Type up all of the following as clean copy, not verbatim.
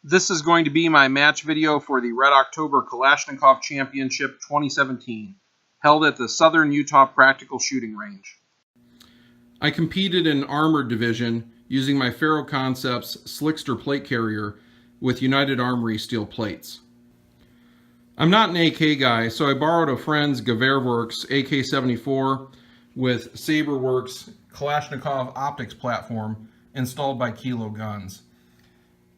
This is going to be my match video for the Red October Kalashnikov Championship 2017, held at the Southern Utah Practical Shooting Range. I competed in Armored Division using my Faro Concepts Slickster plate carrier with United Armory steel plates. I'm not an AK guy, so I borrowed a friend's Gewehrwerks AK-74 with SaberWorks Kalashnikov optics platform installed by Kilo Guns.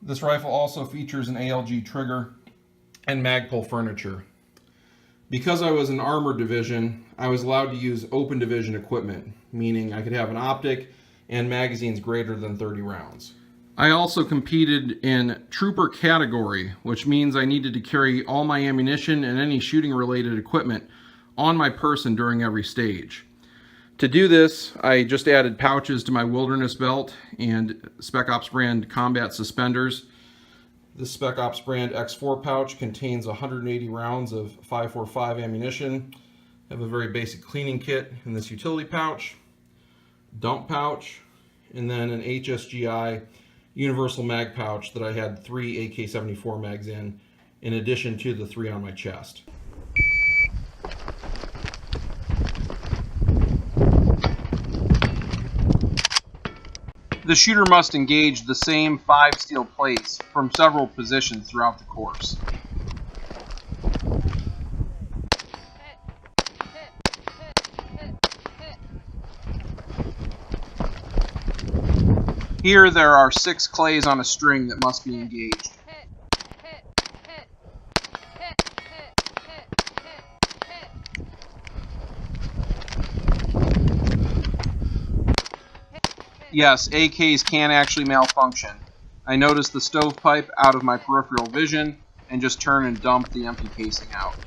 This rifle also features an ALG trigger and Magpul furniture. Because I was in Armored Division, I was allowed to use open division equipment, meaning I could have an optic and magazines greater than 30 rounds. I also competed in Trooper category, which means I needed to carry all my ammunition and any shooting related equipment on my person during every stage. To do this, I just added pouches to my Wilderness belt and Spec Ops brand combat suspenders. This Spec Ops brand X4 pouch contains 180 rounds of 5.45 ammunition. I have a very basic cleaning kit in this utility pouch, dump pouch, and then an HSGI universal mag pouch that I had 3 AK-74 mags in addition to the 3 on my chest. The shooter must engage the same 5 steel plates from several positions throughout the course. Here there are 6 clays on a string that must be engaged. Yes, AKs can actually malfunction. I noticed the stovepipe out of my peripheral vision and just turn and dump the empty casing out.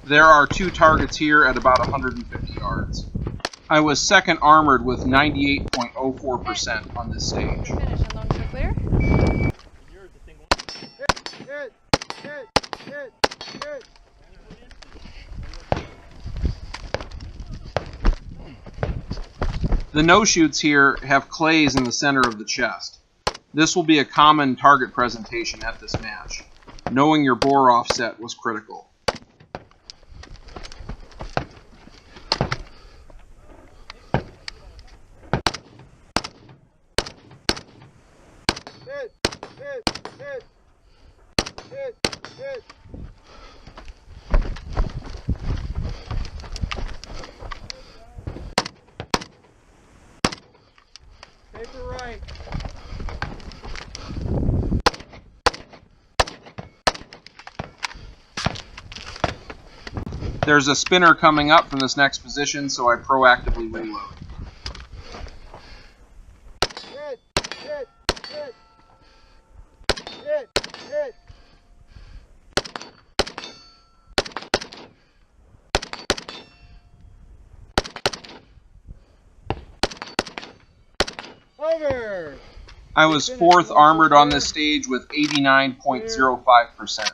There are 2 targets here at about 150 yards. I was second armored with 98.04% on this stage. The no-shoots here have clays in the center of the chest. This will be a common target presentation at this match. Knowing your bore offset was critical. Paper right. There's a spinner coming up from this next position, so I proactively reload. Hit. Over. I was 4th armored on this stage with 89.05%.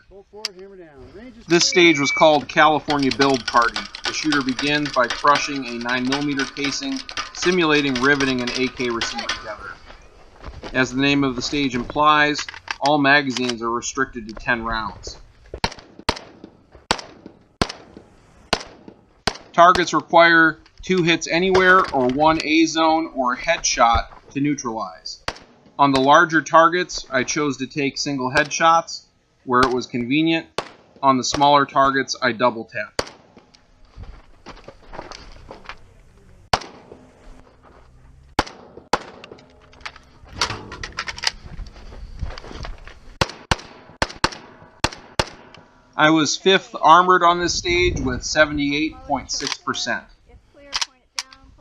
This stage was called California Build Party. The shooter begins by crushing a 9mm casing, simulating riveting an AK receiver together. As the name of the stage implies, all magazines are restricted to 10 rounds. Targets require 2 hits anywhere or 1 A-zone or headshot to neutralize. On the larger targets, I chose to take single headshots where it was convenient. On the smaller targets, I double tapped. I was 5th armored on this stage with 78.6%.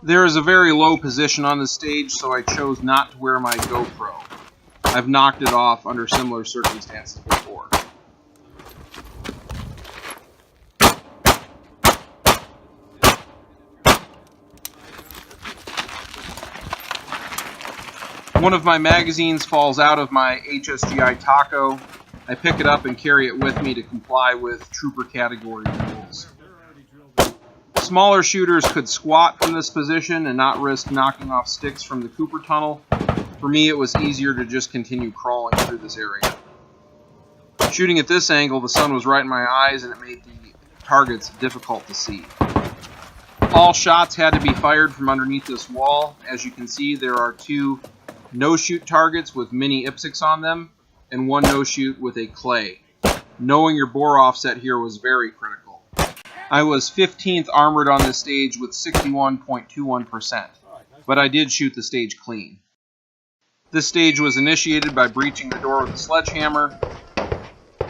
There is a very low position on this stage, so I chose not to wear my GoPro. I've knocked it off under similar circumstances before. One of my magazines falls out of my HSGI taco. I pick it up and carry it with me to comply with Trooper category rules. Smaller shooters could squat from this position and not risk knocking off sticks from the Cooper tunnel. For me, it was easier to just continue crawling through this area. Shooting at this angle, the sun was right in my eyes and it made the targets difficult to see. All shots had to be fired from underneath this wall. As you can see, there are 2 no-shoot targets with mini IPSCs on them, and 1 no-shoot with a clay. Knowing your bore offset here was very critical. I was 15th armored on this stage with 61.21%, but I did shoot the stage clean. This stage was initiated by breaching the door with a sledgehammer.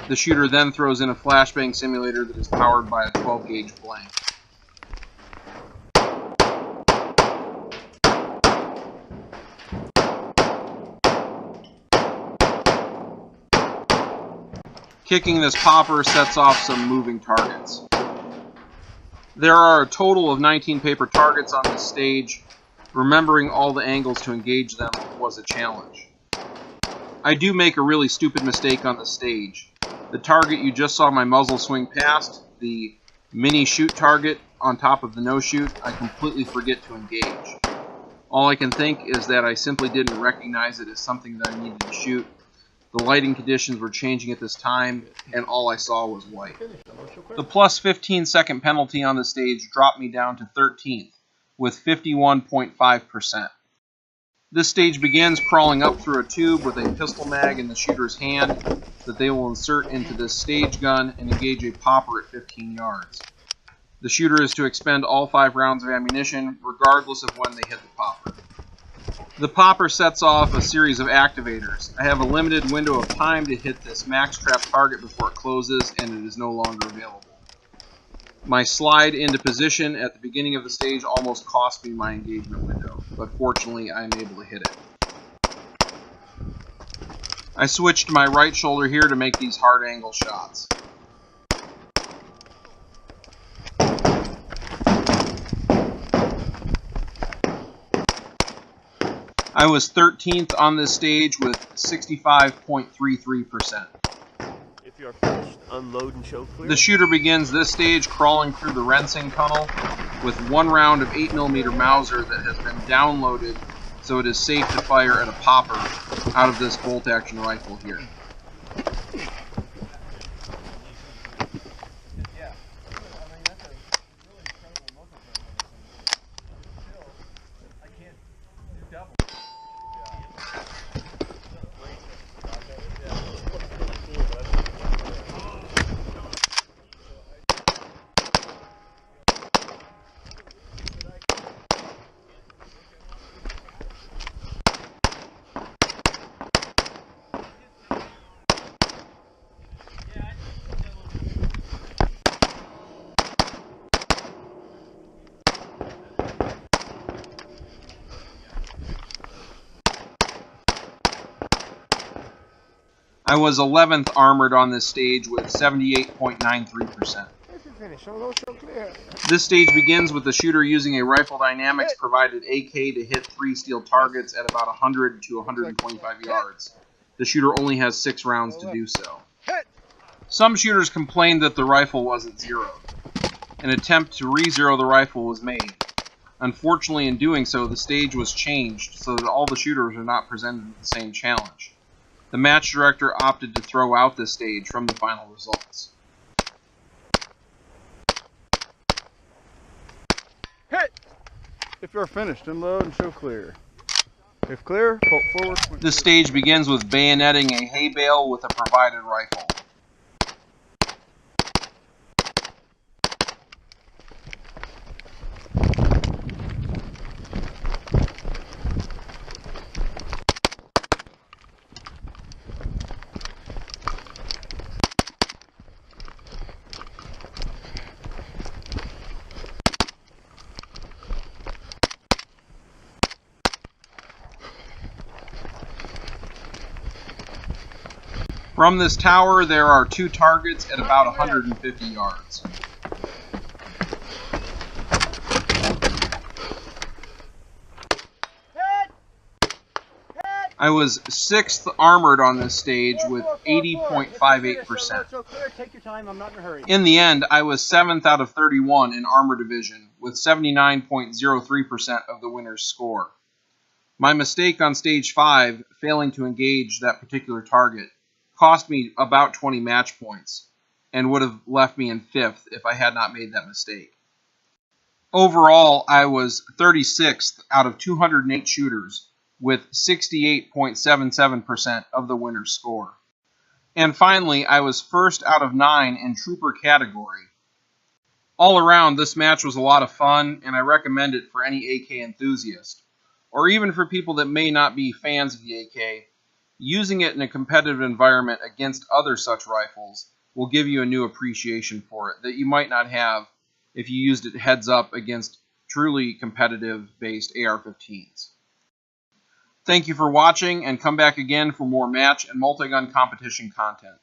The shooter then throws in a flashbang simulator that is powered by a 12-gauge blank. Kicking this popper sets off some moving targets. There are a total of 19 paper targets on this stage. Remembering all the angles to engage them was a challenge. I do make a really stupid mistake on the stage. The target you just saw my muzzle swing past, the mini shoot target on top of the no shoot, I completely forget to engage. All I can think is that I simply didn't recognize it as something that I needed to shoot. The lighting conditions were changing at this time, and all I saw was white. The plus 15-second penalty on the stage dropped me down to 13th, with 51.5%. This stage begins crawling up through a tube with a pistol mag in the shooter's hand that they will insert into this stage gun and engage a popper at 15 yards. The shooter is to expend all 5 rounds of ammunition, regardless of when they hit the popper. The popper sets off a series of activators. I have a limited window of time to hit this max trap target before it closes, and it is no longer available. My slide into position at the beginning of the stage almost cost me my engagement window, but fortunately I am able to hit it. I switched to my right shoulder here to make these hard angle shots. I was 13th on this stage with 65.33%. If you are finished, unload and show clear. The shooter begins this stage crawling through the Rensing tunnel with 1 round of 8mm Mauser that has been downloaded so it is safe to fire at a popper out of this bolt-action rifle here. I was 11th armored on this stage with 78.93%. This stage begins with the shooter using a Rifle Dynamics provided AK to hit 3 steel targets at about 100 to 125 yards. The shooter only has 6 rounds to do so. Some shooters complained that the rifle wasn't zeroed. An attempt to re-zero the rifle was made. Unfortunately, in doing so, the stage was changed so that all the shooters are not presented with the same challenge. The match director opted to throw out this stage from the final results. Hit! If you're finished, unload and show clear. If clear, bolt forward. This stage begins with bayoneting a hay bale with a provided rifle. From this tower, there are 2 targets at about 150 yards. I was 6th armored on this stage with 80.58%. In the end, I was 7th out of 31 in Armor Division with 79.03% of the winner's score. My mistake on stage 5, failing to engage that particular target, cost me about 20 match points and would have left me in 5th if I had not made that mistake. Overall, I was 36th out of 208 shooters with 68.77% of the winner's score. And finally, I was 1st out of 9 in trooper category. All around, this match was a lot of fun, and I recommend it for any AK enthusiast, or even for people that may not be fans of the AK. Using it in a competitive environment against other such rifles will give you a new appreciation for it that you might not have if you used it heads up against truly competitive-based AR-15s. Thank you for watching, and come back again for more match and multi-gun competition content.